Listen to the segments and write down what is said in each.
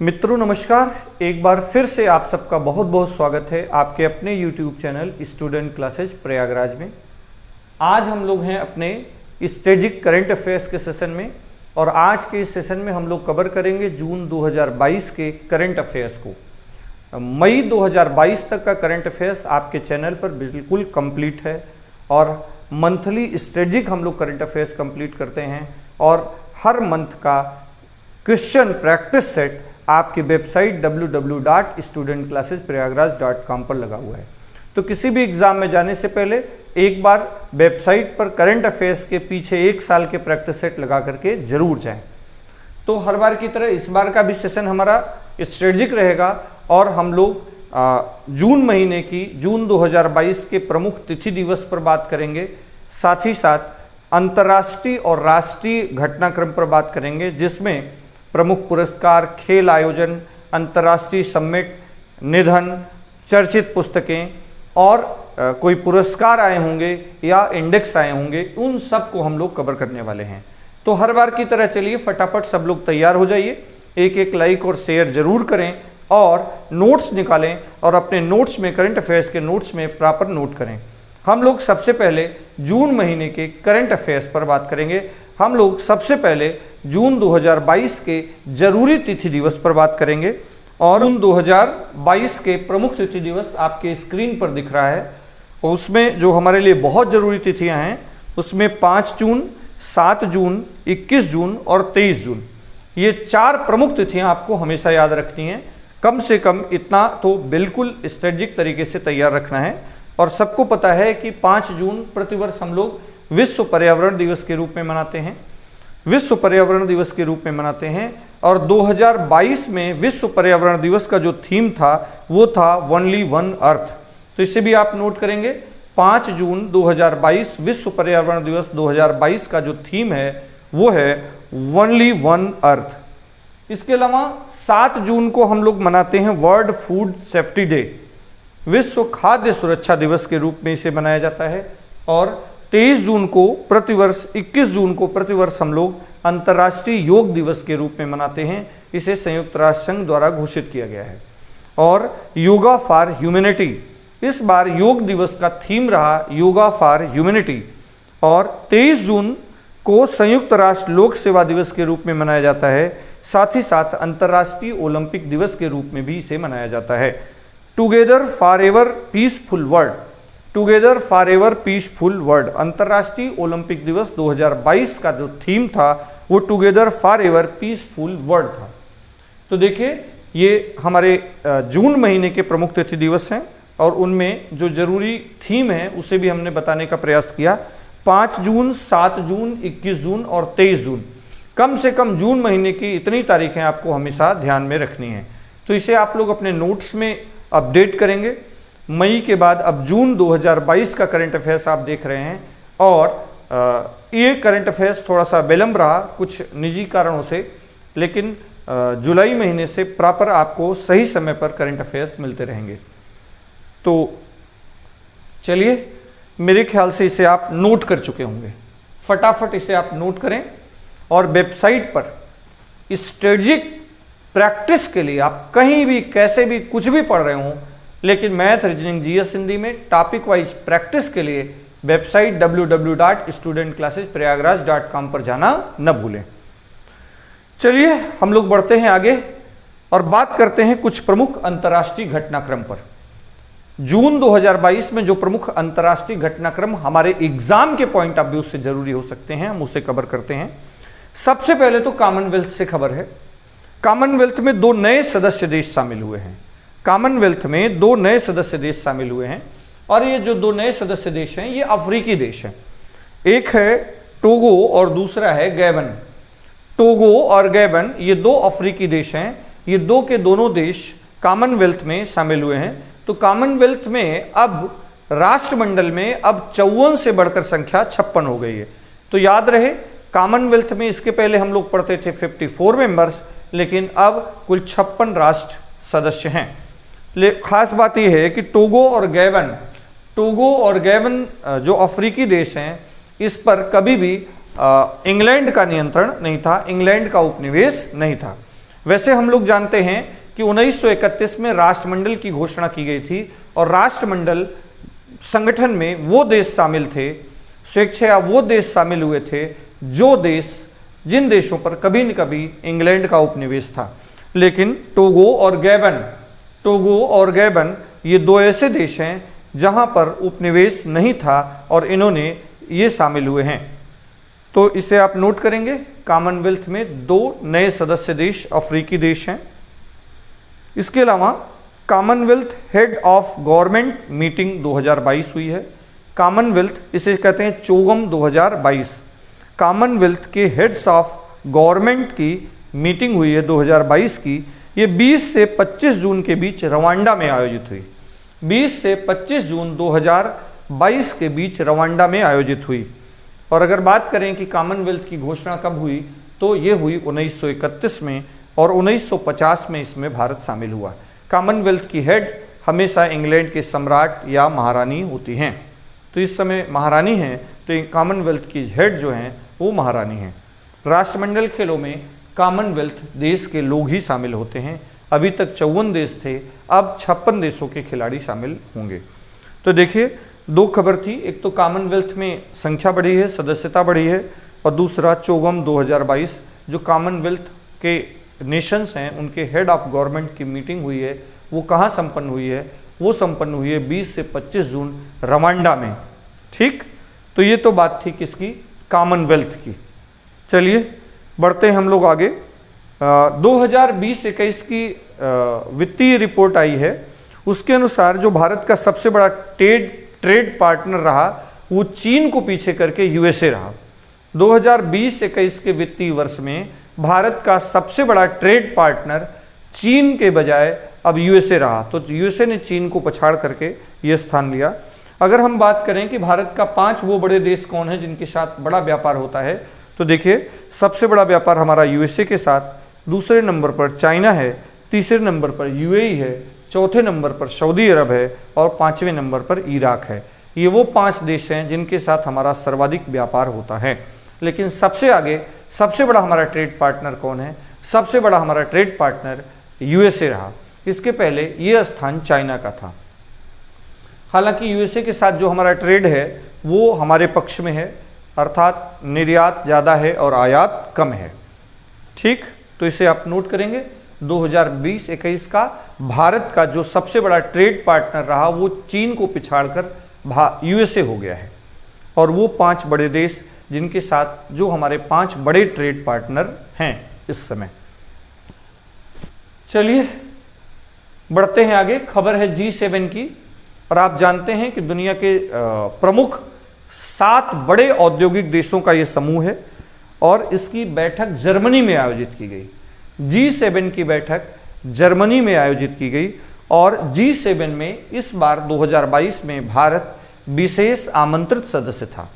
मित्रों नमस्कार, एक बार फिर से आप सबका बहुत बहुत स्वागत है आपके अपने YouTube channel student classes Prayagraj में। आज हम लोग हैं अपने स्ट्रेटेजिक करंट अफेयर्स के सेशन में और आज के इस सेशन में हम लोग कवर करेंगे जून 2022 के करंट अफेयर्स को। मई 2022 तक का करंट अफेयर्स आपके चैनल पर बिल्कुल कंप्लीट है और मंथली स्ट्रेटेजिक हम लोग करंट अफेयर्स कंप्लीट करते हैं और हर मंथ का क्वेश्चन प्रैक्टिस सेट आपकी वेबसाइट www.studentclassesprayagraj.com पर लगा हुआ है। तो किसी भी एग्जाम में जाने से पहले एक बार वेबसाइट पर करंट अफेयर्स के पीछे एक साल के प्रैक्टिस सेट लगा करके जरूर जाएं। तो हर बार की तरह इस बार का भी सेशन हमारा स्ट्रेटेजिक रहेगा और हम लोग जून महीने की जून 2022 के प्रमुख तिथि दिवस पर बात करेंगे, साथ ही साथ अंतर्राष्ट्रीय और राष्ट्रीय घटनाक्रम पर बात करेंगे जिसमें प्रमुख पुरस्कार, खेल आयोजन, अंतर्राष्ट्रीय समिट, निधन, चर्चित पुस्तकें और कोई पुरस्कार आए होंगे या इंडेक्स आए होंगे, उन सब को हम लोग कवर करने वाले हैं। तो हर बार की तरह चलिए फटाफट सब लोग तैयार हो जाइए, एक एक लाइक और शेयर जरूर करें और नोट्स निकालें और अपने नोट्स में करंट अफेयर्स के नोट्स में प्रॉपर नोट करें। हम लोग सबसे पहले जून महीने के करंट अफेयर्स पर बात करेंगे। हम लोग सबसे पहले जून 2022 के जरूरी तिथि दिवस पर बात करेंगे और जून 2022 के प्रमुख तिथि दिवस आपके स्क्रीन पर दिख रहा है। और उसमें जो हमारे लिए बहुत जरूरी तिथियां हैं उसमें 5 जून, 7 जून, 21 जून और 23 जून, ये 4 प्रमुख तिथियां आपको हमेशा याद रखनी है। कम से कम इतना तो बिल्कुल स्ट्रेटेजिक तरीके से तैयार रखना है। और सबको पता है कि 5 जून प्रतिवर्ष हम लोग विश्व पर्यावरण दिवस के रूप में मनाते हैं, विश्व पर्यावरण दिवस के रूप में मनाते हैं। और 2022 में विश्व पर्यावरण दिवस का जो थीम था वो था ओनली वन अर्थ। तो इसे भी आप नोट करेंगे, 5 जून 2022 विश्व पर्यावरण दिवस 2022 का जो थीम है वो है ओनली वन अर्थ। इसके अलावा 7 जून को हम लोग मनाते हैं वर्ल्ड फूड सेफ्टी डे, विश्व खाद्य सुरक्षा दिवस के रूप में इसे मनाया जाता है। और 23 जून को प्रतिवर्ष, 21 जून को प्रतिवर्ष हम लोग अंतर्राष्ट्रीय योग दिवस के रूप में मनाते हैं। इसे संयुक्त राष्ट्र संघ द्वारा घोषित किया गया है। और योगा फॉर ह्यूमैनिटी, इस बार योग दिवस का थीम रहा योगा फॉर ह्यूमैनिटी। और 23 जून को संयुक्त राष्ट्र लोक सेवा दिवस के रूप में मनाया जाता है। साथ ही साथ अंतर्राष्ट्रीय ओलंपिक दिवस के रूप में भी इसे मनाया जाता है। Together for ever peaceful world, together for ever peaceful world, अंतर्राष्ट्रीय ओलंपिक दिवस 2022 का जो थीम था वो together for ever peaceful world था। तो देखिए ये हमारे जून महीने के प्रमुख तिथि दिवस हैं और उनमें जो जरूरी थीम है उसे भी हमने बताने का प्रयास किया। 5 जून, 7 जून, 21 जून और 23 जून, कम से कम जून महीने की इतनी तारीखें आपको हमेशा ध्यान में रखनी है। तो इसे आप लोग अपने नोट्स में अपडेट करेंगे। मई के बाद अब जून 2022 का करंट अफेयर्स आप देख रहे हैं और ये करंट अफेयर्स थोड़ा सा विलंब रहा कुछ निजी कारणों से, लेकिन जुलाई महीने से प्रॉपर आपको सही समय पर करंट अफेयर्स मिलते रहेंगे। तो चलिए, मेरे ख्याल से इसे आप नोट कर चुके होंगे, फटाफट इसे आप नोट करें और वेबसाइट पर स्ट्रेटेजिक प्रैक्टिस के लिए आप कहीं भी कैसे भी कुछ भी पढ़ रहे हों, लेकिन मैथ, रीजनिंग, जीएस, हिंदी में टॉपिक वाइज प्रैक्टिस के लिए वेबसाइट www.studentclassesprayagraj.com पर जाना न भूलें। चलिए हम लोग बढ़ते हैं आगे और बात करते हैं कुछ प्रमुख अंतर्राष्ट्रीय घटनाक्रम पर। जून 2022 में जो प्रमुख अंतर्राष्ट्रीय घटनाक्रम हमारे एग्जाम के पॉइंट ऑफ व्यू से जरूरी हो सकते हैं, हम उसे कवर करते हैं। सबसे पहले तो कॉमनवेल्थ से खबर है। कॉमनवेल्थ में 2 नए सदस्य देश शामिल हुए हैं। कॉमनवेल्थ में 2 नए सदस्य देश शामिल हुए हैं और ये जो 2 नए सदस्य देश हैं ये अफ्रीकी देश हैं। एक है टोगो और दूसरा है गैबन। टोगो और गैबन ये 2 अफ्रीकी देश हैं। ये 2 के दोनों देश कॉमनवेल्थ में शामिल हुए हैं। तो कॉमनवेल्थ में अब राष्ट्रमंडल में अब 54 से बढ़कर संख्या 56 हो गई है। तो याद रहे, कॉमनवेल्थ में इसके पहले हम लोग पढ़ते थे 54 मेंबर्स, लेकिन अब कुल 56 राष्ट्र सदस्य हैं। खास बात यह है कि टोगो और गैबन जो अफ्रीकी देश हैं, इस पर कभी भी इंग्लैंड का नियंत्रण नहीं था, इंग्लैंड का उपनिवेश नहीं था। वैसे हम लोग जानते हैं कि 1931 में राष्ट्रमंडल की घोषणा की गई थी और राष्ट्रमंडल संगठन में वो देश शामिल थे, स्वेच्छा वो देश शामिल हुए थे जिन देशों पर कभी न कभी इंग्लैंड का उपनिवेश था। लेकिन टोगो और गैबन ये दो ऐसे देश हैं जहां पर उपनिवेश नहीं था और इन्होंने ये शामिल हुए हैं। तो इसे आप नोट करेंगे। कॉमनवेल्थ में 2 नए सदस्य देश अफ्रीकी देश हैं। इसके अलावा Commonwealth head of government meeting 2022 हुई है। कॉमनवेल्थ इसे कहते हैं चोगम 2022। कॉमनवेल्थ के हेड्स ऑफ गवर्नमेंट की मीटिंग हुई है 2022 की। ये 20 से 25 जून के बीच रवांडा में आयोजित हुई। 20 से 25 जून 2022 के बीच रवांडा में आयोजित हुई। और अगर बात करें कि कॉमनवेल्थ की घोषणा कब हुई, तो ये हुई 1931 में और 1950 में इसमें भारत शामिल हुआ। कॉमनवेल्थ की हेड हमेशा इंग्लैंड के सम्राट या महारानी होती हैं। तो इस समय महारानी हैं, तो कॉमनवेल्थ की हेड जो हैं वो महारानी हैं। राष्ट्रमंडल खेलों में कॉमनवेल्थ देश के लोग ही शामिल होते हैं। अभी तक 54 देश थे, अब 56 देशों के खिलाड़ी शामिल होंगे। तो देखिए 2 खबर थी, एक तो कॉमनवेल्थ में संख्या बढ़ी है, सदस्यता बढ़ी है, और दूसरा चोगम 2022 जो कॉमनवेल्थ के नेशंस हैं उनके हेड ऑफ गवर्नमेंट की मीटिंग हुई है। वो कहाँ संपन्न हुई है? वो संपन्न हुई है 20 से 25 जून रवांडा में। ठीक, तो ये तो बात थी किसकी? कॉमनवेल्थ की। चलिए बढ़ते हैं हम लोग आगे। 2020-21 की वित्तीय रिपोर्ट आई है। उसके अनुसार जो भारत का सबसे बड़ा ट्रेड पार्टनर रहा वो चीन को पीछे करके यूएसए रहा। 2020-21 के वित्तीय वर्ष में भारत का सबसे बड़ा ट्रेड पार्टनर चीन के बजाय अब यूएसए रहा। तो यूएसए ने चीन को पछाड़ करके ये स्थान लिया। अगर हम बात करें कि भारत का 5 वो बड़े देश कौन है जिनके साथ बड़ा व्यापार होता है, तो देखिए सबसे बड़ा व्यापार हमारा यूएसए के साथ, दूसरे नंबर पर चाइना है, तीसरे नंबर पर यूएई है, चौथे नंबर पर सऊदी अरब है और 5वें नंबर पर इराक है। ये वो 5 देश हैं जिनके साथ हमारा सर्वाधिक व्यापार होता है। लेकिन सबसे आगे सबसे बड़ा हमारा ट्रेड पार्टनर कौन है? सबसे बड़ा हमारा ट्रेड पार्टनर यूएसए रहा। इसके पहले ये स्थान चाइना का था। हालांकि यूएसए के साथ जो हमारा ट्रेड है वो हमारे पक्ष में है, अर्थात निर्यात ज़्यादा है और आयात कम है। ठीक, तो इसे आप नोट करेंगे। 2020-21 का भारत का जो सबसे बड़ा ट्रेड पार्टनर रहा वो चीन को पिछाड़कर यूएसए हो गया है। और वो 5 बड़े देश जिनके साथ जो हमारे 5 बड़े ट्रेड पार्टनर हैं इस समय। चलिए बढ़ते हैं आगे। खबर है G7 की। और आप जानते हैं कि दुनिया के प्रमुख 7 बड़े औद्योगिक देशों का ये समूह है और इसकी बैठक जर्मनी में आयोजित की गई। G7 की बैठक जर्मनी में आयोजित की गई और G7 में इस बार 2022 में भारत विशेष आमंत्रित सदस्य था।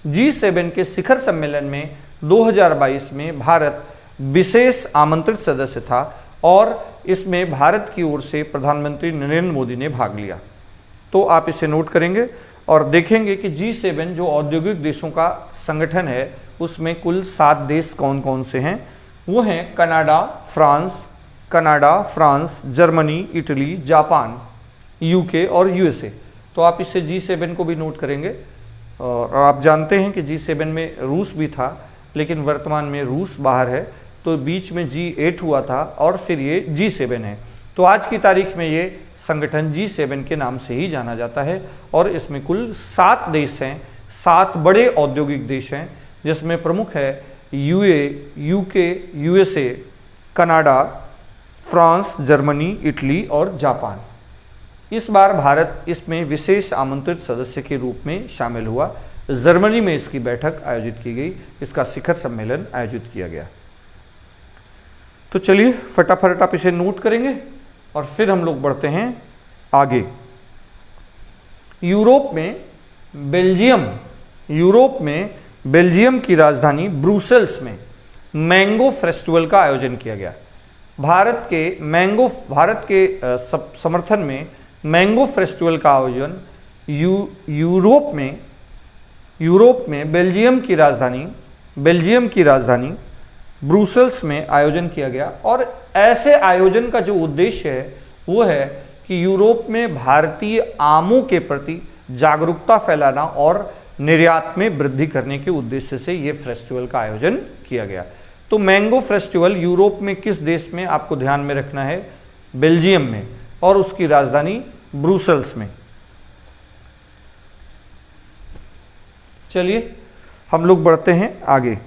G7 के शिखर सम्मेलन में 2022 में भारत विशेष आमंत्रित सदस्य था और इसमें भारत की ओर से प्रधानमंत्री नरेंद्र मोदी ने भाग लिया। तो आप इसे नोट करेंगे और देखेंगे कि G7 जो औद्योगिक देशों का संगठन है उसमें कुल 7 देश कौन कौन से हैं। वो हैं Canada, France, Germany, Italy, Japan, UK और यूएसए। तो आप इसे G7 को भी नोट करेंगे। और आप जानते हैं कि G7 में रूस भी था, लेकिन वर्तमान में रूस बाहर है, तो बीच में G8 हुआ था और फिर ये G7 है। तो आज की तारीख में ये संगठन G7 के नाम से ही जाना जाता है और इसमें कुल 7 देश हैं, 7 बड़े औद्योगिक देश हैं, जिसमें प्रमुख है UK, USA, Canada, France, Germany, Italy और जापान। इस बार भारत इसमें विशेष आमंत्रित सदस्य के रूप में शामिल हुआ। जर्मनी में इसकी बैठक आयोजित की गई, इसका शिखर सम्मेलन आयोजित किया गया। तो चलिए फटाफट आप इसे नोट करेंगे और फिर हम लोग बढ़ते हैं आगे। यूरोप में बेल्जियम की राजधानी ब्रुसेल्स में मैंगो फेस्टिवल का आयोजन किया गया। भारत के समर्थन में मैंगो फेस्टिवल का आयोजन यूरोप में बेल्जियम की राजधानी ब्रुसेल्स में आयोजन किया गया। और ऐसे आयोजन का जो उद्देश्य है वो है कि यूरोप में भारतीय आमों के प्रति जागरूकता फैलाना और निर्यात में वृद्धि करने के उद्देश्य से ये फेस्टिवल का आयोजन किया गया। तो मैंगो फेस्टिवल यूरोप में किस देश में आपको ध्यान में रखना है? बेल्जियम में, और उसकी राजधानी ब्रुसेल्स में। चलिए हम लोग बढ़ते हैं आगे,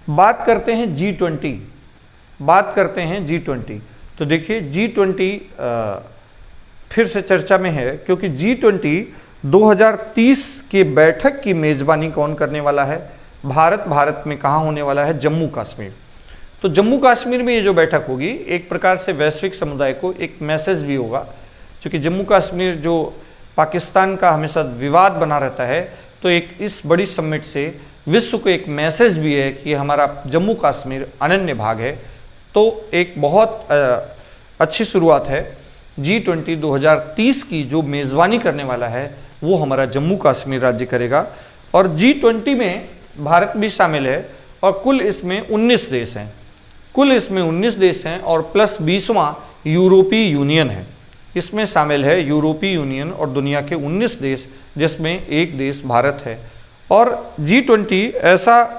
बात करते हैं G20। बात करते हैं G20। तो देखिए G20 फिर से चर्चा में है, क्योंकि G20 2030 की बैठक की मेजबानी कौन करने वाला है? भारत में कहाँ होने वाला है? जम्मू कश्मीर। तो जम्मू कश्मीर में ये जो बैठक होगी, एक प्रकार से वैश्विक समुदाय को एक मैसेज भी होगा, क्योंकि जम्मू कश्मीर जो पाकिस्तान का हमेशा विवाद बना रहता है, तो एक इस बड़ी समिट से विश्व को एक मैसेज भी है कि हमारा जम्मू कश्मीर अनन्य भाग है। तो एक बहुत अच्छी शुरुआत है। G20 2030 की जो मेज़बानी करने वाला है वो हमारा जम्मू कश्मीर राज्य करेगा, और G20 में भारत भी शामिल है, और कुल इसमें 19 देश हैं। कुल इसमें 19 देश हैं और प्लस 20वां यूरोपीय यूनियन है। इसमें शामिल है यूरोपीय यूनियन और दुनिया के 19 देश, जिसमें एक देश भारत है। और G20 ऐसा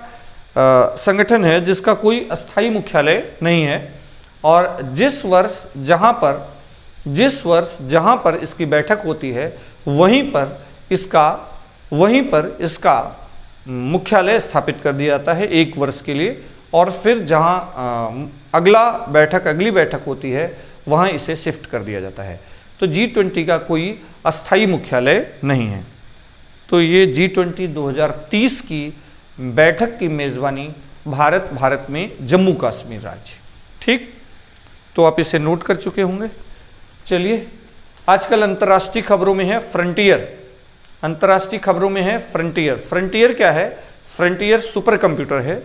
संगठन है जिसका कोई अस्थायी मुख्यालय नहीं है, और जिस वर्ष जहाँ पर इसकी बैठक होती है वहीं पर इसका मुख्यालय स्थापित कर दिया जाता है 1 वर्ष के लिए, और फिर जहाँ अगली बैठक होती है वहाँ इसे शिफ्ट कर दिया जाता है। तो G20 का कोई अस्थायी मुख्यालय नहीं है। तो ये G20 2030 की बैठक की मेज़बानी भारत में जम्मू कश्मीर राज्य। ठीक, तो आप इसे नोट कर चुके होंगे। चलिए आजकल अंतर्राष्ट्रीय खबरों में है फ्रंटियर। अंतर्राष्ट्रीय खबरों में है फ्रंटियर। फ्रंटियर क्या है? फ्रंटियर सुपर कंप्यूटर है।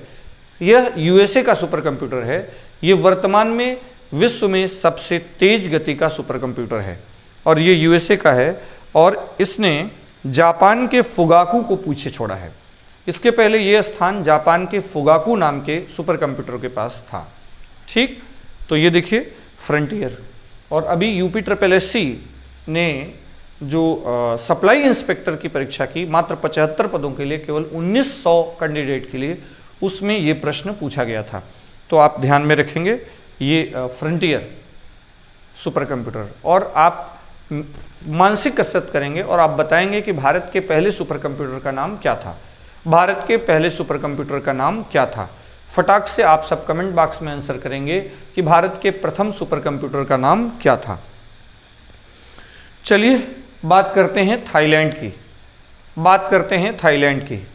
यह यूएसए का सुपर कंप्यूटर है। ये वर्तमान में विश्व में सबसे तेज गति का सुपर कंप्यूटर है, और ये यूएसए का है, और इसने जापान के फुगाकू को पीछे छोड़ा है। इसके पहले यह स्थान जापान के फुगाकू नाम के सुपर कंप्यूटर के पास था। ठीक, तो ये देखिए फ्रंटियर। और अभी UPSSC ने जो सप्लाई इंस्पेक्टर की परीक्षा की मात्र 75 पदों के लिए, केवल 1900 कैंडिडेट के लिए, उसमें ये प्रश्न पूछा गया था। तो आप ध्यान में रखेंगे ये फ्रंटियर सुपर कंप्यूटर, और आप मानसिक कसरत करेंगे और आप बताएंगे कि भारत के पहले सुपर कंप्यूटर का नाम क्या था। भारत के पहले सुपर कंप्यूटर का नाम क्या था? फटाक से आप सब कमेंट बॉक्स में आंसर करेंगे कि भारत के प्रथम सुपर कंप्यूटर का नाम क्या था। चलिए बात करते हैं थाईलैंड की।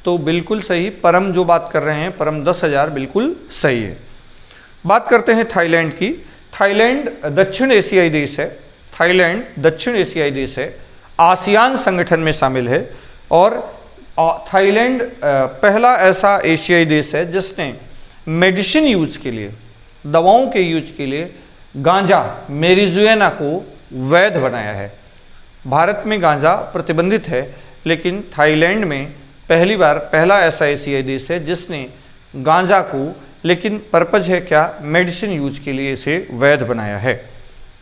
तो बिल्कुल सही, परम जो बात कर रहे हैं, परम 10,000 बिल्कुल सही है। बात करते हैं थाईलैंड की। थाईलैंड दक्षिण एशियाई देश है। आसियान संगठन में शामिल है, और थाईलैंड पहला ऐसा एशियाई देश है जिसने मेडिसिन यूज के लिए, दवाओं के यूज के लिए गांजा मैरिजुएना को वैध बनाया है। भारत में गांजा प्रतिबंधित है, लेकिन थाईलैंड में पहला ऐसा एशियाई देश है जिसने गांजा को, लेकिन पर्पज है क्या? मेडिसिन यूज के लिए इसे वैध बनाया है।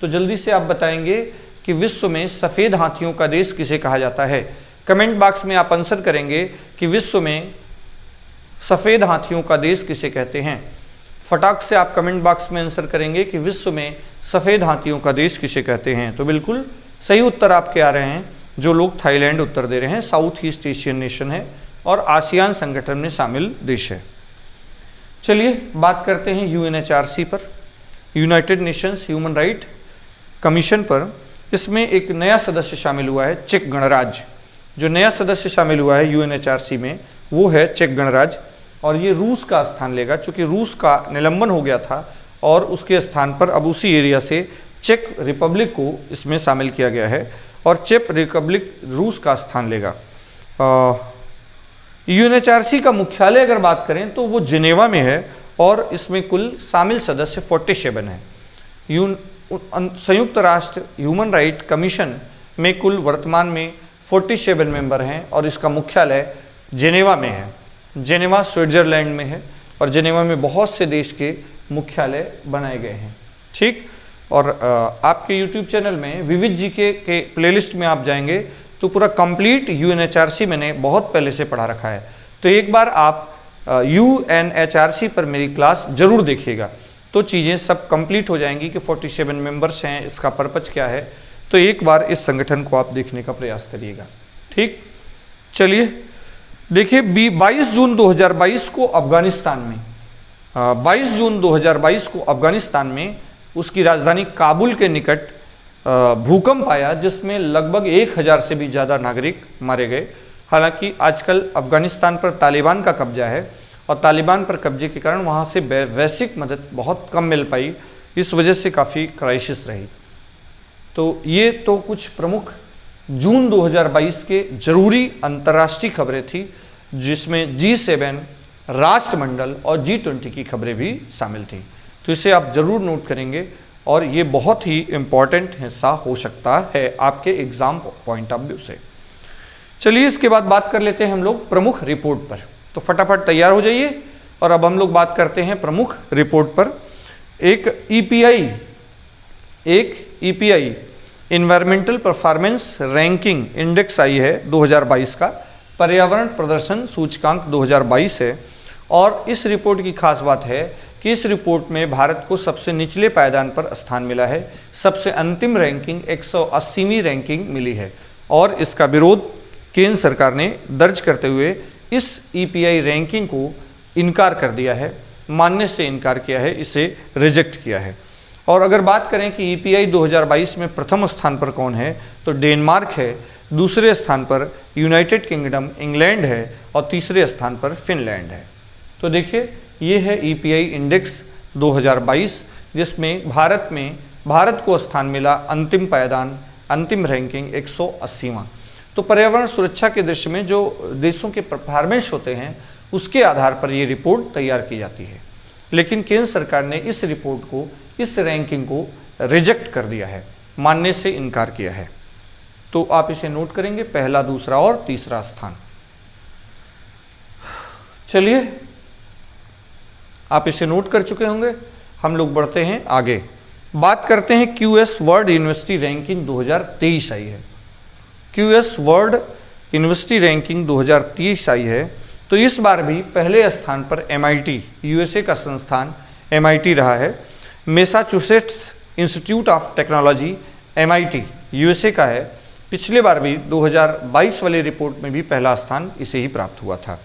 तो जल्दी से आप बताएंगे कि विश्व में सफ़ेद हाथियों का देश किसे कहा जाता है? कमेंट बॉक्स में आप आंसर करेंगे कि विश्व में सफ़ेद हाथियों का देश किसे कहते हैं। फटाक से आप कमेंट बॉक्स में आंसर करेंगे कि विश्व में सफ़ेद हाथियों का देश किसे कहते हैं। तो बिल्कुल सही उत्तर आपके आ रहे हैं, जो लोग थाईलैंड उत्तर दे रहे हैं। साउथ ईस्ट एशियन नेशन है और आसियान संगठन में शामिल देश है। चलिए बात करते हैं UNHRC पर, United Nations human right commission पर। इसमें एक नया सदस्य शामिल हुआ है, चेक गणराज्य। जो नया सदस्य शामिल हुआ है UNHRC में वो है चेक गणराज्य, और ये रूस का स्थान लेगा, क्योंकि रूस का निलंबन हो गया था और उसके स्थान पर अब उसी एरिया से चेक रिपब्लिक को इसमें शामिल किया गया है, और चेक रिपब्लिक रूस का स्थान लेगा। UNHRC का मुख्यालय अगर बात करें तो वो जिनेवा में है, और इसमें कुल शामिल सदस्य 47 हैं। संयुक्त राष्ट्र ह्यूमन राइट कमीशन में कुल वर्तमान में 47 मेंबर हैं, और इसका मुख्यालय जिनेवा में है। जिनेवा स्विट्जरलैंड में है। और जेनेवा में बहुत से देश के मुख्यालय बनाए गए हैं। ठीक, और आपके YouTube चैनल में विविध जीके के प्लेलिस्ट में आप जाएंगे तो पूरा कंप्लीट UNHRC मैंने बहुत पहले से पढ़ा रखा है, तो एक बार आप UNHRC पर मेरी क्लास जरूर देखिएगा, तो चीज़ें सब कंप्लीट हो जाएंगी कि 47 मेंबर्स हैं, इसका पर्पज क्या है। तो एक बार इस संगठन को आप देखने का प्रयास करिएगा। ठीक, चलिए देखिए 22 जून 2022 को अफगानिस्तान में 22 जून 2022 को अफगानिस्तान में उसकी राजधानी काबुल के निकट भूकंप आया, जिसमें लगभग 1000 से भी ज़्यादा नागरिक मारे गए। हालांकि आजकल अफगानिस्तान पर तालिबान का कब्जा है और तालिबान पर कब्जे के कारण वहाँ से वैश्विक मदद बहुत कम मिल पाई, इस वजह से काफ़ी क्राइसिस रही। तो ये तो कुछ प्रमुख जून 2022 के जरूरी अंतर्राष्ट्रीय खबरें थी, जिसमें G7 राष्ट्रमंडल और G20 की खबरें भी शामिल थी। तो इसे आप जरूर नोट करेंगे और ये बहुत ही इम्पॉर्टेंट हिस्सा हो सकता है आपके एग्जाम पॉइंट ऑफ व्यू से। चलिए इसके बाद बात कर लेते हैं हम लोग प्रमुख रिपोर्ट पर। तो फटाफट तैयार हो जाइए और अब हम लोग बात करते हैं प्रमुख रिपोर्ट पर। एक EPI environmental performance ranking index आई है 2022 का, पर्यावरण प्रदर्शन सूचकांक 2022 है। और इस रिपोर्ट की खास बात है कि इस रिपोर्ट में भारत को सबसे निचले पायदान पर स्थान मिला है, सबसे अंतिम रैंकिंग 180वीं रैंकिंग मिली है। और इसका विरोध केंद्र सरकार ने दर्ज करते हुए इस EPI रैंकिंग को इनकार कर दिया है, मानने से इनकार किया है, इसे रिजेक्ट किया है। और अगर बात करें कि EPI 2022 में प्रथम स्थान पर कौन है, तो डेनमार्क है, दूसरे स्थान पर यूनाइटेड किंगडम इंग्लैंड है और तीसरे स्थान पर फिनलैंड है। तो देखिए ये है EPI इंडेक्स 2022, जिसमें भारत को स्थान मिला अंतिम पायदान, अंतिम रैंकिंग 180वां। तो पर्यावरण सुरक्षा के दृश्य में जो देशों के परफॉर्मेंस होते हैं उसके आधार पर ये रिपोर्ट तैयार की जाती है, लेकिन केंद्र सरकार ने इस रिपोर्ट को, इस रैंकिंग को रिजेक्ट कर दिया है, मानने से इनकार किया है। तो आप इसे नोट करेंगे, पहला, दूसरा और तीसरा स्थान। चलिए आप इसे नोट कर चुके होंगे, हम लोग बढ़ते हैं आगे, बात करते हैं QS वर्ल्ड यूनिवर्सिटी रैंकिंग 2023 आई है। QS वर्ल्ड यूनिवर्सिटी रैंकिंग 2023 आई है। तो इस बार भी पहले स्थान पर MIT, USA का संस्थान MIT रहा है। Massachusetts institute of technology MIT USA का है। पिछले बार भी 2022 वाली रिपोर्ट में भी पहला स्थान इसे ही प्राप्त हुआ था।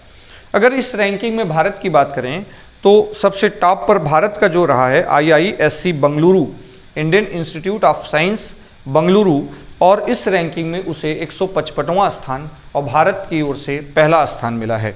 अगर इस रैंकिंग में भारत की बात करें तो सबसे टॉप पर भारत का जो रहा है IISc Bengaluru, Indian institute of science Bengaluru, और इस रैंकिंग में उसे 155वां स्थान और भारत की ओर से पहला स्थान मिला है।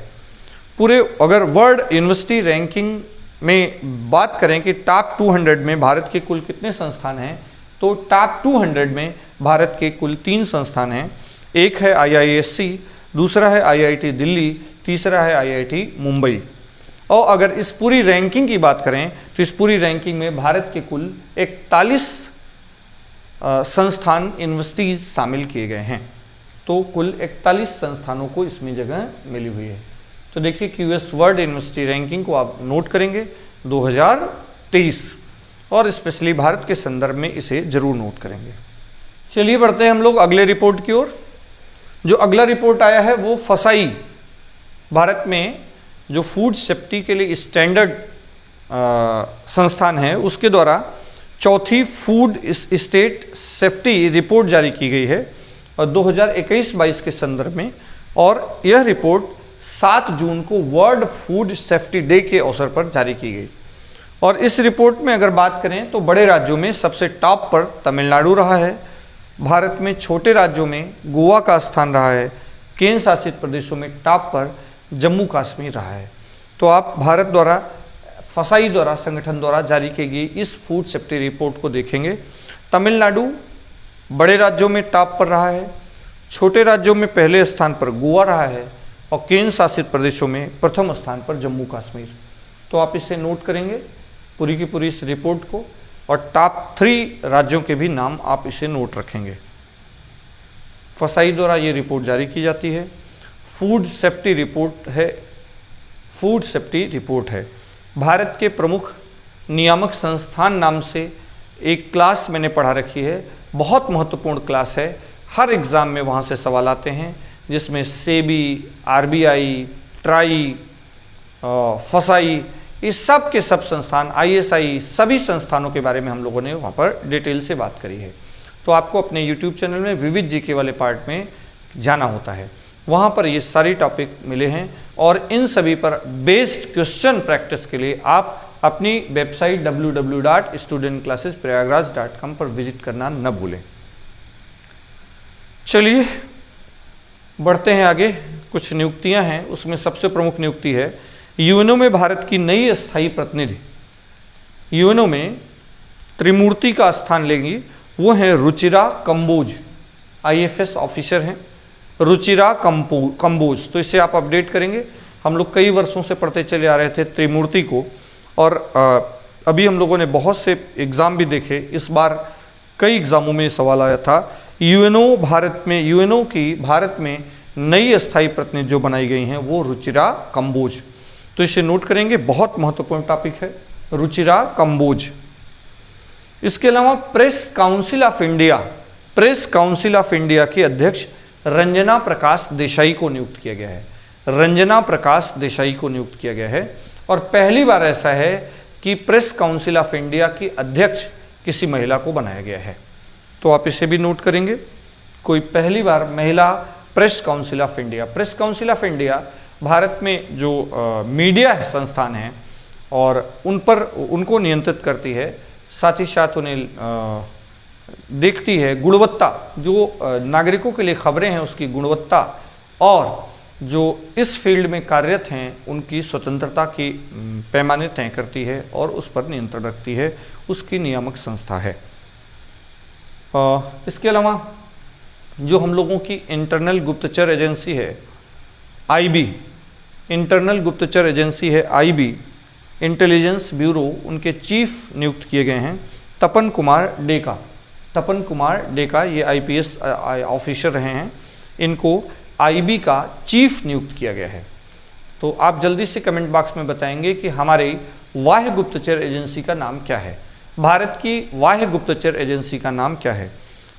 पूरे अगर वर्ल्ड यूनिवर्सिटी रैंकिंग में बात करें कि टॉप 200 में भारत के कुल कितने संस्थान हैं, तो टॉप 200 में भारत के कुल 3 संस्थान हैं। एक है IISc, दूसरा है IIT दिल्ली, तीसरा है IIT मुंबई। और अगर इस पूरी रैंकिंग की बात करें तो इस पूरी रैंकिंग में भारत के कुल 41 संस्थान, यूनिवर्सिटीज शामिल किए गए हैं। तो कुल 41 संस्थानों को इसमें जगह मिली हुई है। तो देखिए QS वर्ल्ड यूनिवर्सिटी रैंकिंग को आप नोट करेंगे 2023, और स्पेशली भारत के संदर्भ में इसे जरूर नोट करेंगे। चलिए बढ़ते हैं हम लोग अगले रिपोर्ट की ओर। जो अगला रिपोर्ट आया है वो फसाई, भारत में जो फूड सेफ्टी के लिए स्टैंडर्ड संस्थान है उसके द्वारा चौथी फूड स्टेट सेफ्टी रिपोर्ट जारी की गई है और 2021-22 के संदर्भ में, और यह रिपोर्ट 7 जून को वर्ल्ड फूड सेफ्टी डे के अवसर पर जारी की गई। और इस रिपोर्ट में अगर बात करें तो बड़े राज्यों में सबसे टॉप पर तमिलनाडु रहा है, भारत में छोटे राज्यों में गोवा का स्थान रहा है, केंद्र शासित प्रदेशों में टॉप पर जम्मू कश्मीर रहा है। तो आप भारत द्वारा, फसाई द्वारा, संगठन द्वारा जारी की गई इस फूड सेफ्टी रिपोर्ट को देखेंगे। तमिलनाडु बड़े राज्यों में टॉप पर रहा है, छोटे राज्यों में पहले स्थान पर गोवा रहा है और केंद्र शासित प्रदेशों में प्रथम स्थान पर जम्मू कश्मीर। तो आप इसे नोट करेंगे पूरी की पूरी इस रिपोर्ट को, और टॉप 3 राज्यों के भी नाम आप इसे नोट रखेंगे। फसाई द्वारा ये रिपोर्ट जारी की जाती है, फूड सेफ्टी रिपोर्ट है, फूड सेफ्टी रिपोर्ट है। भारत के प्रमुख नियामक संस्थान नाम से एक क्लास मैंने पढ़ा रखी है, बहुत महत्वपूर्ण क्लास है, हर एग्ज़ाम में वहाँ से सवाल आते हैं, जिसमें सेबी, आरबीआई, ट्राई, फसाई, इस सब के सब संस्थान, आईएसआई, सभी संस्थानों के बारे में हम लोगों ने वहाँ पर डिटेल से बात करी है। तो आपको अपने यूट्यूब चैनल में विविध जीके वाले पार्ट में जाना होता है, वहाँ पर ये सारी टॉपिक मिले हैं और इन सभी पर बेस्ड क्वेश्चन प्रैक्टिस के लिए आप अपनी वेबसाइट www.studentclassesprayagraj.com पर विजिट करना न भूलें। चलिए बढ़ते हैं आगे। कुछ नियुक्तियां हैं, उसमें सबसे प्रमुख नियुक्ति है यूएनओ में भारत की नई स्थायी प्रतिनिधि। यूएनओ में त्रिमूर्ति का स्थान लेंगी, वो हैं रुचिरा कंबोज, आईएफएस ऑफिसर हैं रुचिरा कंबोज। तो इसे आप अपडेट करेंगे। हम लोग कई वर्षों से पढ़ते चले आ रहे थे त्रिमूर्ति को, और अभी हम लोगों ने बहुत से एग्ज़ाम भी देखे। इस बार कई एग्ज़ामों में सवाल आया था यूएनओ की भारत में नई स्थायी प्रतिनिधि जो बनाई गई हैं वो रुचिरा कंबोज। तो इसे नोट करेंगे, बहुत महत्वपूर्ण टॉपिक है रुचिरा कंबोज। इसके अलावा प्रेस काउंसिल ऑफ इंडिया के अध्यक्ष रंजना प्रकाश देसाई को नियुक्त किया गया है। रंजना प्रकाश देसाई को नियुक्त किया गया है और पहली बार ऐसा है कि प्रेस काउंसिल ऑफ इंडिया की अध्यक्ष किसी महिला को बनाया गया है। तो आप इसे भी नोट करेंगे, कोई पहली बार महिला press council of India. Press council of India Bharat में जो मीडिया संस्थान हैं और उनको नियंत्रित करती है, साथ ही साथ उन्हें देखती है गुणवत्ता, जो नागरिकों के लिए खबरें हैं उसकी गुणवत्ता, और जो इस फील्ड में कार्यरत हैं उनकी स्वतंत्रता की पैमाने तय करती है और उस पर नियंत्रण रखती है, उसकी नियामक संस्था है। इसके अलावा जो हम लोगों की इंटरनल गुप्तचर एजेंसी है आईबी, इंटरनल गुप्तचर एजेंसी है आईबी, इंटेलिजेंस ब्यूरो, उनके चीफ नियुक्त किए गए हैं तपन कुमार डेका। तपन कुमार डेका ये आईपीएस ऑफिसर रहे हैं, इनको आईबी का चीफ नियुक्त किया गया है। तो आप जल्दी से कमेंट बॉक्स में बताएंगे कि हमारी वाह्य गुप्तचर एजेंसी का नाम क्या है, भारत की वाह्य गुप्तचर एजेंसी का नाम क्या है।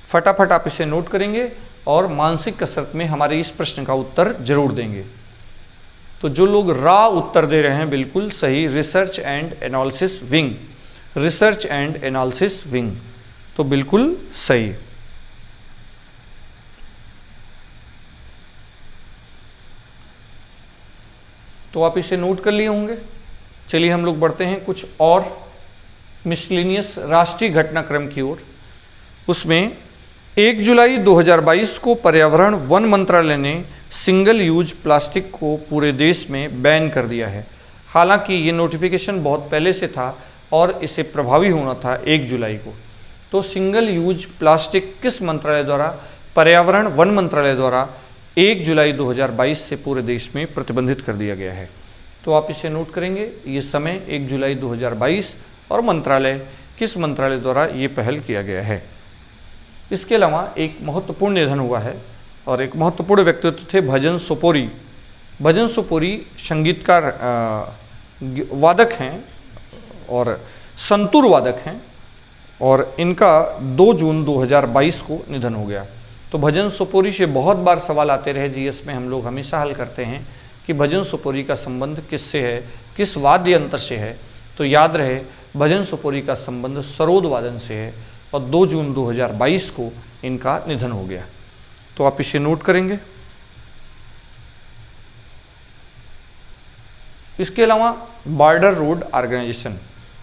फटाफट आप इसे नोट करेंगे और मानसिक कसरत में हमारे इस प्रश्न का उत्तर जरूर देंगे। तो जो लोग रा उत्तर दे रहे हैं बिल्कुल सही, research and analysis wing, research and analysis wing, तो बिल्कुल सही। तो आप इसे नोट कर लिए होंगे। चलिए हम लोग बढ़ते हैं कुछ और मिसलेनियस राष्ट्रीय घटनाक्रम की ओर। उसमें 1 जुलाई 2022 को पर्यावरण वन मंत्रालय ने सिंगल यूज प्लास्टिक को पूरे देश में बैन कर दिया है। हालांकि ये नोटिफिकेशन बहुत पहले से था और इसे प्रभावी होना था 1 जुलाई को। तो सिंगल यूज प्लास्टिक किस मंत्रालय द्वारा? पर्यावरण वन मंत्रालय द्वारा 1 जुलाई 2022 से पूरे देश में प्रतिबंधित कर दिया गया है। तो आप इसे नोट करेंगे, ये समय 1 जुलाई 2022 और मंत्रालय, किस मंत्रालय द्वारा ये पहल किया गया है। इसके अलावा एक महत्वपूर्ण निधन हुआ है और एक महत्वपूर्ण व्यक्तित्व थे भजन सोपोरी। भजन सोपोरी संगीतकार वादक हैं और संतूर वादक हैं और इनका 2 जून 2022 को निधन हो गया। तो भजन सोपोरी से बहुत बार सवाल आते रहे जीएस में, हम लोग हमेशा हल करते हैं कि भजन सोपोरी का संबंध किससे है, किस वाद्य यंत्र से है। तो याद रहे भजन सोपोरी का संबंध सरोद वादन से है और 2 जून 2022 को इनका निधन हो गया। तो आप इसे नोट करेंगे। इसके अलावा बॉर्डर रोड ऑर्गेनाइजेशन,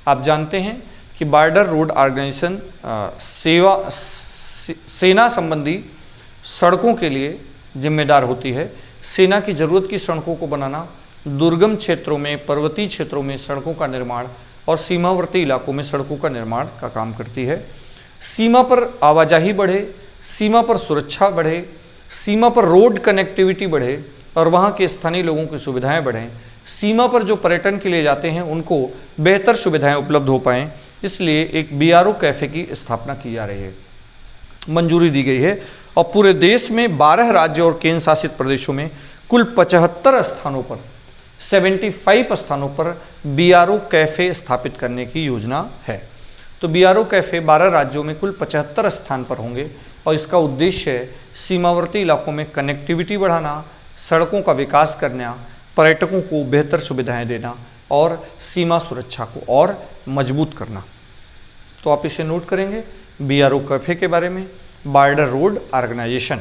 आप जानते हैं कि बॉर्डर रोड ऑर्गेनाइजेशन सेना संबंधी सड़कों के लिए जिम्मेदार होती है। सेना की ज़रूरत की सड़कों को बनाना, दुर्गम क्षेत्रों में, पर्वतीय क्षेत्रों में सड़कों का निर्माण और सीमावर्ती इलाकों में सड़कों का निर्माण का काम करती है। सीमा पर आवाजाही बढ़े, सीमा पर सुरक्षा बढ़े, सीमा पर रोड कनेक्टिविटी बढ़े और वहाँ के स्थानीय लोगों की सुविधाएं बढ़ें। सीमा पर जो पर्यटन के लिए जाते हैं उनको बेहतर सुविधाएं उपलब्ध हो पाएँ, इसलिए एक बीआरओ कैफ़े की स्थापना की जा रही है, मंजूरी दी गई है। और पूरे देश में 12 राज्य और केंद्र शासित प्रदेशों में कुल 75 स्थानों पर 75 स्थानों पर बीआरओ कैफे स्थापित करने की योजना है। तो बीआरओ कैफे 12 राज्यों में कुल 75 स्थान पर होंगे और इसका उद्देश्य है सीमावर्ती इलाकों में कनेक्टिविटी बढ़ाना, सड़कों का विकास करना, पर्यटकों को बेहतर सुविधाएं देना और सीमा सुरक्षा को और मजबूत करना। तो आप इसे नोट करेंगे बीआरओ कैफे के बारे में। बॉर्डर रोड ऑर्गेनाइजेशन,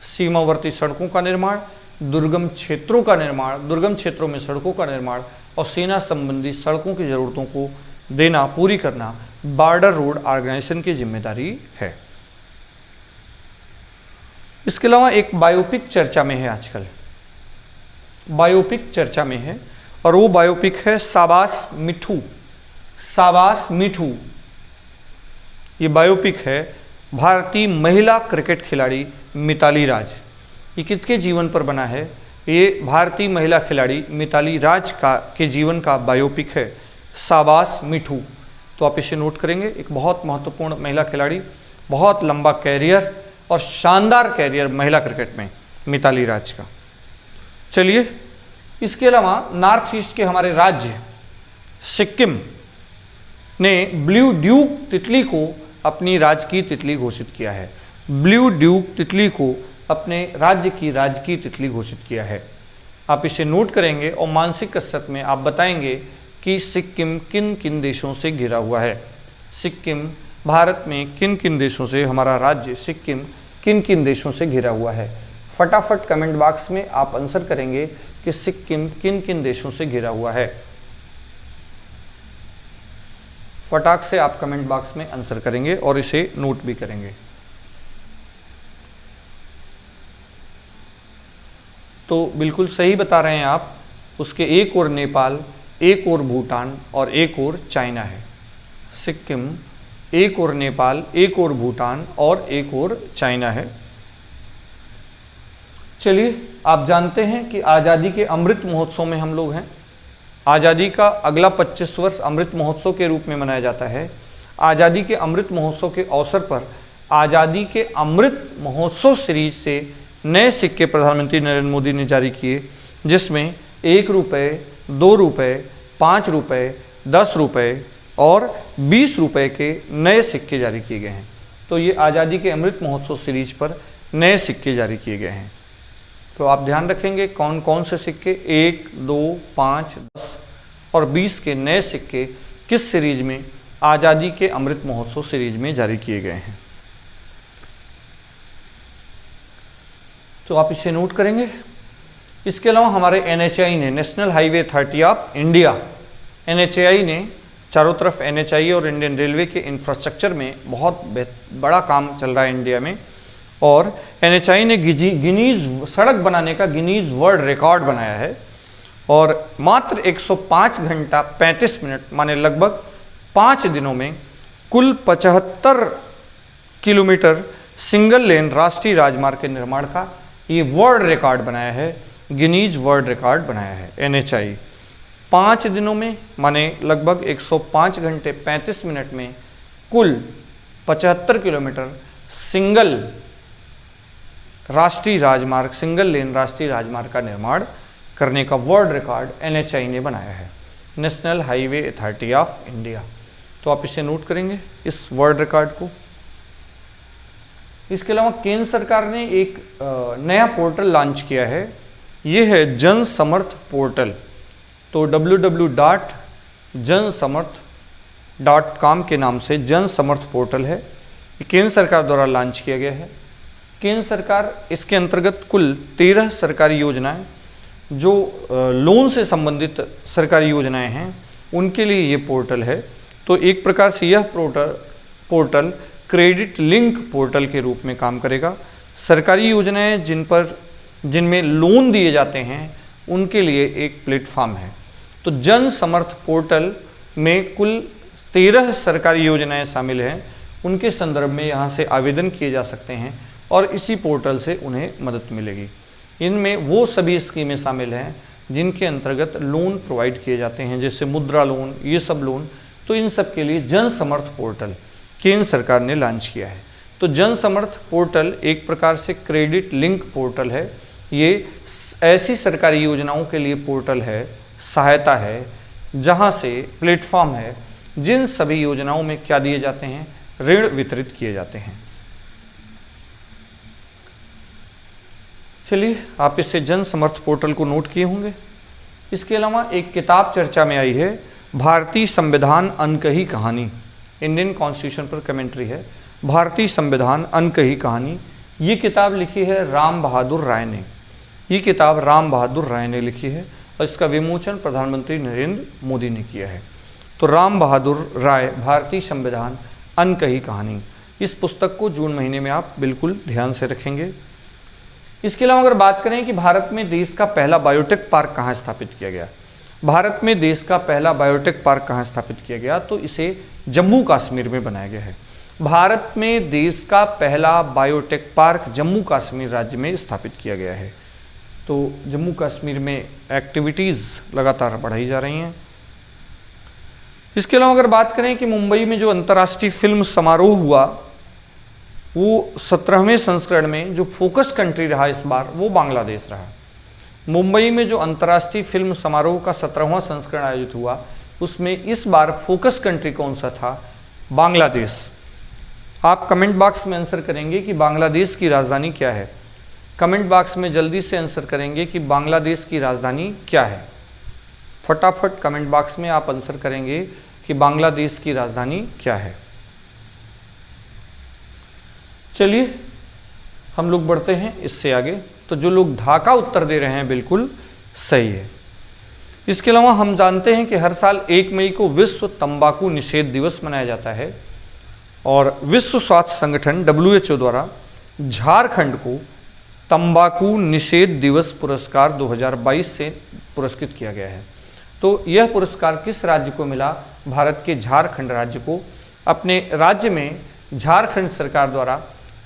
सीमावर्ती सड़कों का निर्माण, दुर्गम क्षेत्रों का निर्माण, दुर्गम क्षेत्रों में सड़कों का निर्माण और सेना संबंधी सड़कों की ज़रूरतों को देना, पूरी करना बॉर्डर रोड ऑर्गेनाइजेशन की जिम्मेदारी है। इसके अलावा एक बायोपिक चर्चा में है आजकल, बायोपिक चर्चा में है और वो बायोपिक है शाबाश मिठू। शाबाश मिठू ये बायोपिक है भारतीय महिला क्रिकेट खिलाड़ी मिताली राज। ये किसके जीवन पर बना है? ये भारतीय महिला खिलाड़ी मिताली राज के जीवन का बायोपिक है शाबाश मिठू। तो आप इसे नोट करेंगे। एक बहुत महत्वपूर्ण महिला खिलाड़ी, बहुत लंबा कैरियर और शानदार कैरियर महिला क्रिकेट में मिताली राज का। चलिए, इसके अलावा नॉर्थ ईस्ट के हमारे राज्य सिक्किम ने ब्लू ड्यूक तितली को अपनी राजकीय तितली घोषित किया है। ब्लू ड्यूक तितली को अपने राज्य की राजकीय तितली घोषित किया है। आप इसे नोट करेंगे और मानसिक कसरत में आप बताएंगे कि सिक्किम किन किन देशों से घिरा हुआ है। सिक्किम भारत में किन किन देशों से, हमारा राज्य सिक्किम किन किन देशों से घिरा हुआ है। फटाफट कमेंट बॉक्स में आप आंसर करेंगे कि सिक्किम किन किन देशों से घिरा हुआ है। फटाक से आप कमेंट बॉक्स में आंसर करेंगे और इसे नोट भी करेंगे। तो बिल्कुल सही बता रहे हैं आप। उसके एक और नेपाल, एक और भूटान और एक और चाइना है। सिक्किम, एक और नेपाल, एक और भूटान और एक और चाइना है। चलिए, आप जानते हैं कि आज़ादी के अमृत महोत्सव में हम लोग हैं। आज़ादी का अगला 25 वर्ष अमृत महोत्सव के रूप में मनाया जाता है। आज़ादी के अमृत महोत्सव के अवसर पर आज़ादी के अमृत महोत्सव सीरीज से नए सिक्के प्रधानमंत्री नरेंद्र मोदी ने जारी किए, जिसमें 1 रुपये, 2 रुपये, 5 रुपये, 10 रुपये और 20 रुपये के नए सिक्के जारी किए गए हैं। तो ये आज़ादी के अमृत महोत्सव सीरीज पर नए सिक्के जारी किए गए हैं। तो आप ध्यान रखेंगे कौन कौन से सिक्के 1, 2, 5, 10 और 20 के नए सिक्के किस सीरीज में, आज़ादी के अमृत महोत्सव सीरीज में जारी किए गए हैं। तो आप इसे नोट करेंगे। इसके अलावा हमारे NHAI ने, national highway authority of India, NHAI ने चारों तरफ NHAI और इंडियन रेलवे के इंफ्रास्ट्रक्चर में बहुत बड़ा काम चल रहा है इंडिया में, और NHAI ने गिनीज सड़क बनाने का गिनीज वर्ल्ड रिकॉर्ड बनाया है और मात्र 105 घंटा 35 मिनट माने लगभग 5 दिनों में कुल 75 किलोमीटर सिंगल लेन राष्ट्रीय राजमार्ग के निर्माण का ये वर्ल्ड रिकॉर्ड बनाया है, गिनीज वर्ल्ड रिकॉर्ड बनाया है NHAI। 5 दिनों में माने लगभग 105 घंटे 35 मिनट में कुल 75 किलोमीटर सिंगल राष्ट्रीय राजमार्ग, सिंगल लेन राष्ट्रीय राजमार्ग का निर्माण करने का वर्ल्ड रिकॉर्ड NHAI ने बनाया है, national highway authority of India. तो आप इसे नोट करेंगे, इस वर्ल्ड रिकॉर्ड को। इसके अलावा केंद्र सरकार ने एक नया पोर्टल लॉन्च किया है, ये है जन समर्थ पोर्टल। तो www.jansamarth.com के नाम से जन समर्थ पोर्टल है, ये केंद्र सरकार द्वारा लॉन्च किया गया है। केंद्र सरकार, इसके अंतर्गत कुल 13 सरकारी योजनाएं, जो लोन से संबंधित सरकारी योजनाएं हैं, उनके लिए ये पोर्टल है। तो एक प्रकार से यह पोर्टल क्रेडिट लिंक पोर्टल के रूप में काम करेगा। सरकारी योजनाएं जिनमें लोन दिए जाते हैं, उनके लिए एक प्लेटफॉर्म है। तो जन समर्थ पोर्टल में कुल 13 सरकारी योजनाएं शामिल हैं, उनके संदर्भ में यहाँ से आवेदन किए जा सकते हैं और इसी पोर्टल से उन्हें मदद मिलेगी। इनमें वो सभी स्कीमें शामिल हैं जिनके अंतर्गत लोन प्रोवाइड किए जाते हैं, जैसे मुद्रा लोन, ये सब लोन। तो इन सब के लिए जन समर्थ पोर्टल केंद्र सरकार ने लॉन्च किया है। तो जन समर्थ पोर्टल एक प्रकार से क्रेडिट लिंक पोर्टल है, ये ऐसी सरकारी योजनाओं के लिए पोर्टल है, सहायता है, जहां से प्लेटफॉर्म है जिन सभी योजनाओं में क्या दिए जाते हैं, ऋण वितरित किए जाते हैं। चलिए, आप इससे जन समर्थ पोर्टल को नोट किए होंगे। इसके अलावा एक किताब चर्चा में आई है, भारतीय संविधान अनकही कहानी, इंडियन कॉन्स्टिट्यूशन पर कमेंट्री है, भारतीय संविधान अनकही कहानी। ये किताब लिखी है राम बहादुर राय ने। ये किताब राम बहादुर राय ने लिखी है और इसका विमोचन प्रधानमंत्री नरेंद्र मोदी ने किया है। तो राम बहादुर राय, भारतीय संविधान अनकही कहानी, इस पुस्तक को जून महीने में आप बिल्कुल ध्यान से रखेंगे। इसके अलावा अगर बात करें कि भारत में देश का पहला बायोटेक पार्क कहाँ स्थापित किया गया, भारत में देश का पहला बायोटेक पार्क कहाँ स्थापित किया गया, तो इसे जम्मू कश्मीर में बनाया गया है। भारत में देश का पहला बायोटेक पार्क जम्मू कश्मीर राज्य में स्थापित किया गया है। तो जम्मू कश्मीर में एक्टिविटीज़ लगातार बढ़ाई जा रही हैं। इसके अलावा अगर बात करें कि मुंबई में जो अंतर्राष्ट्रीय फिल्म समारोह हुआ, वो 17वें संस्करण में जो फोकस कंट्री रहा इस बार, वो बांग्लादेश रहा। मुंबई में जो अंतर्राष्ट्रीय फिल्म समारोह का 17वां संस्करण आयोजित हुआ, उसमें इस बार फोकस कंट्री कौन सा था, बांग्लादेश। आप कमेंट बॉक्स में आंसर करेंगे कि बांग्लादेश की राजधानी क्या है। कमेंट बॉक्स में जल्दी से आंसर करेंगे कि बांग्लादेश की राजधानी क्या है। फटाफट कमेंट बॉक्स में आप आंसर करेंगे कि बांग्लादेश की राजधानी क्या है। चलिए, हम लोग बढ़ते हैं इससे आगे। तो जो लोग ढाका उत्तर दे रहे हैं बिल्कुल सही है। इसके अलावा हम जानते हैं कि हर साल 1 मई को विश्व तंबाकू निषेध दिवस मनाया जाता है और विश्व स्वास्थ्य संगठन WHO द्वारा झारखंड को तंबाकू निषेध दिवस पुरस्कार 2022 से पुरस्कृत किया गया है। तो यह पुरस्कार किस राज्य को मिला, भारत के झारखंड राज्य को। अपने राज्य में झारखंड सरकार द्वारा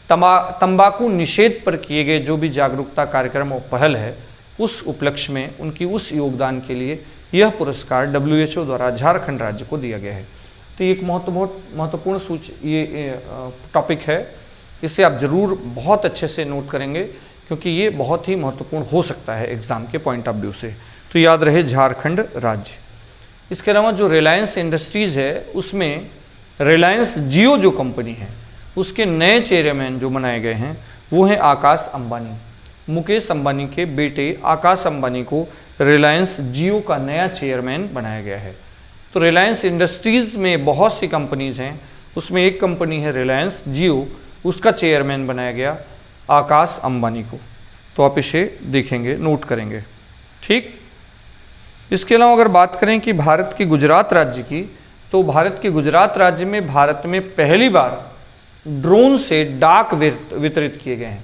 तंबाकू निषेध पर किए गए जो भी जागरूकता कार्यक्रम और पहल है, उस उपलक्ष्य में उनकी उस योगदान के लिए यह पुरस्कार WHO द्वारा झारखंड राज्य को दिया गया है। तो ये एक महत्वपूर्ण ये टॉपिक है, इसे आप जरूर बहुत अच्छे से नोट करेंगे क्योंकि ये बहुत ही महत्वपूर्ण हो सकता है एग्जाम के पॉइंट ऑफ व्यू से। तो याद रहे झारखंड राज्य। इसके अलावा जो रिलायंस इंडस्ट्रीज़ है, उसमें रिलायंस जियो जो कंपनी है, उसके नए चेयरमैन जो बनाए गए हैं वो हैं आकाश अंबानी। मुकेश अंबानी के बेटे आकाश अंबानी को रिलायंस जियो का नया चेयरमैन बनाया गया है। तो रिलायंस इंडस्ट्रीज़ में बहुत सी कंपनीज़ हैं, उसमें एक कंपनी है रिलायंस जियो, उसका चेयरमैन बनाया गया आकाश अंबानी को। तो आप इसे देखेंगे, नोट करेंगे, ठीक। इसके अलावा अगर बात करें कि भारत के गुजरात राज्य की, तो भारत के गुजरात राज्य में भारत में पहली बार ड्रोन से डाक वितरित किए गए हैं।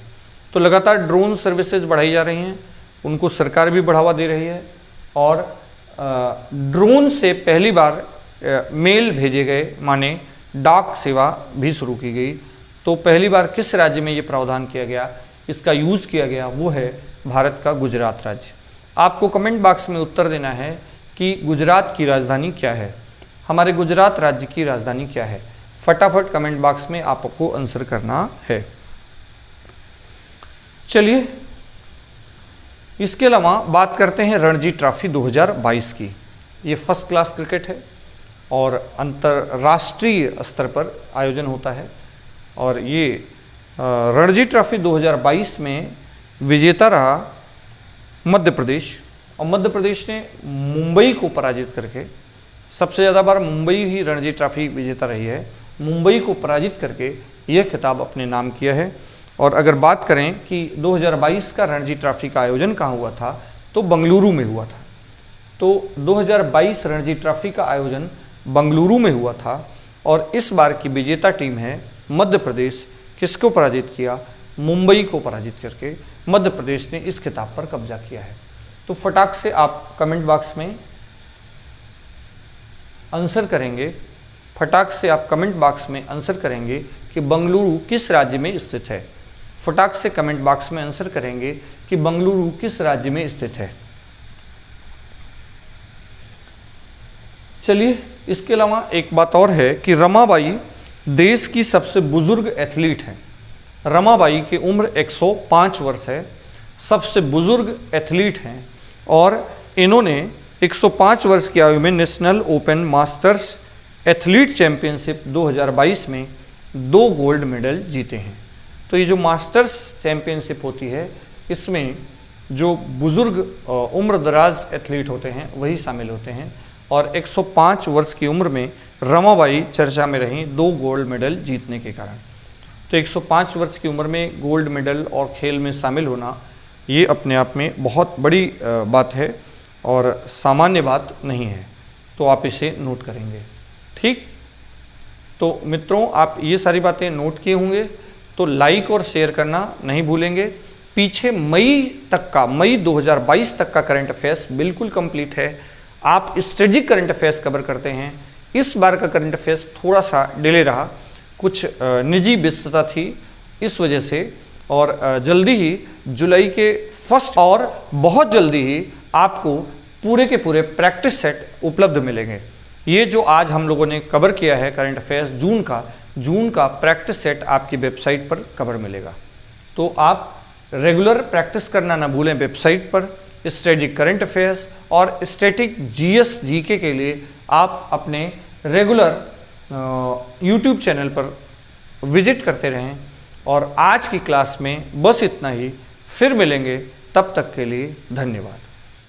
तो लगातार ड्रोन सर्विसेज बढ़ाई जा रही हैं, उनको सरकार भी बढ़ावा दे रही है और ड्रोन से पहली बार मेल भेजे गए, माने डाक सेवा भी शुरू की गई। तो पहली बार किस राज्य में ये प्रावधान किया गया, इसका यूज़ किया गया, वो है भारत का गुजरात राज्य। आपको कमेंट बॉक्स में उत्तर देना है कि गुजरात की राजधानी क्या है, हमारे गुजरात राज्य की राजधानी क्या है। फटाफट कमेंट बॉक्स में आपको आंसर करना है। चलिए, इसके अलावा बात करते हैं रणजी ट्रॉफी 2022 की। ये फर्स्ट क्लास क्रिकेट है और अंतर्राष्ट्रीय स्तर पर आयोजन होता है और ये रणजी ट्रॉफी 2022 में विजेता रहा मध्य प्रदेश। और मध्य प्रदेश ने मुंबई को पराजित करके, सबसे ज़्यादा बार मुंबई ही रणजी ट्रॉफी विजेता रही है, मुंबई को पराजित करके यह खिताब अपने नाम किया है। और अगर बात करें कि 2022 का रणजी ट्रॉफी का आयोजन कहाँ हुआ था, तो बंगलुरु में हुआ था। तो 2022 रणजी ट्रॉफी का आयोजन बंगलुरु में हुआ था और इस बार की विजेता टीम है मध्य प्रदेश। किसको पराजित किया, मुंबई को पराजित करके मध्य प्रदेश ने इस खिताब पर कब्जा किया है। तो फटाक से आप कमेंट बॉक्स में आंसर करेंगे, फटाक से आप कमेंट बॉक्स में आंसर करेंगे कि बंगलुरु किस राज्य में स्थित है। फटाक से कमेंट बॉक्स में आंसर करेंगे कि बंगलुरु किस राज्य में स्थित है। चलिए, इसके अलावा एक बात और है कि रमाबाई देश की सबसे बुजुर्ग एथलीट हैं। रमाबाई की उम्र 105 वर्ष है। सबसे बुजुर्ग एथलीट हैं और इन्होंने 105 वर्ष की आयु में national open masters athlete championship 2022 में 2 गोल्ड मेडल जीते हैं। तो ये जो मास्टर्स चैंपियनशिप होती है इसमें जो बुजुर्ग उम्र दराज एथलीट होते हैं वही शामिल होते हैं और 105 वर्ष की उम्र में रमाबाई चर्चा में रहीं 2 गोल्ड मेडल जीतने के कारण। तो 105 वर्ष की उम्र में गोल्ड मेडल और खेल में शामिल होना ये अपने आप में बहुत बड़ी बात है और सामान्य बात नहीं है, तो आप इसे नोट करेंगे। ठीक, तो मित्रों आप ये सारी बातें नोट किए होंगे तो लाइक और शेयर करना नहीं भूलेंगे। पीछे मई 2022 तक का करंट अफेयर्स बिल्कुल कंप्लीट है। आप स्ट्रेटेजिक करंट अफेयर्स कवर करते हैं। इस बार का करंट अफेयर्स थोड़ा सा डिले रहा, कुछ निजी व्यस्तता थी इस वजह से, और जल्दी ही जुलाई के फर्स्ट और बहुत जल्दी ही आपको पूरे के पूरे प्रैक्टिस सेट उपलब्ध मिलेंगे। ये जो आज हम लोगों ने कवर किया है करंट अफेयर्स जून का प्रैक्टिस सेट आपकी वेबसाइट पर कवर मिलेगा। तो आप रेगुलर प्रैक्टिस करना ना भूलें वेबसाइट पर। स्ट्रेटेजिक करंट अफेयर्स और स्टैटिक जीएस जीके के लिए आप अपने रेगुलर यूट्यूब चैनल पर विजिट करते रहें। और आज की क्लास में बस इतना ही, फिर मिलेंगे, तब तक के लिए धन्यवाद।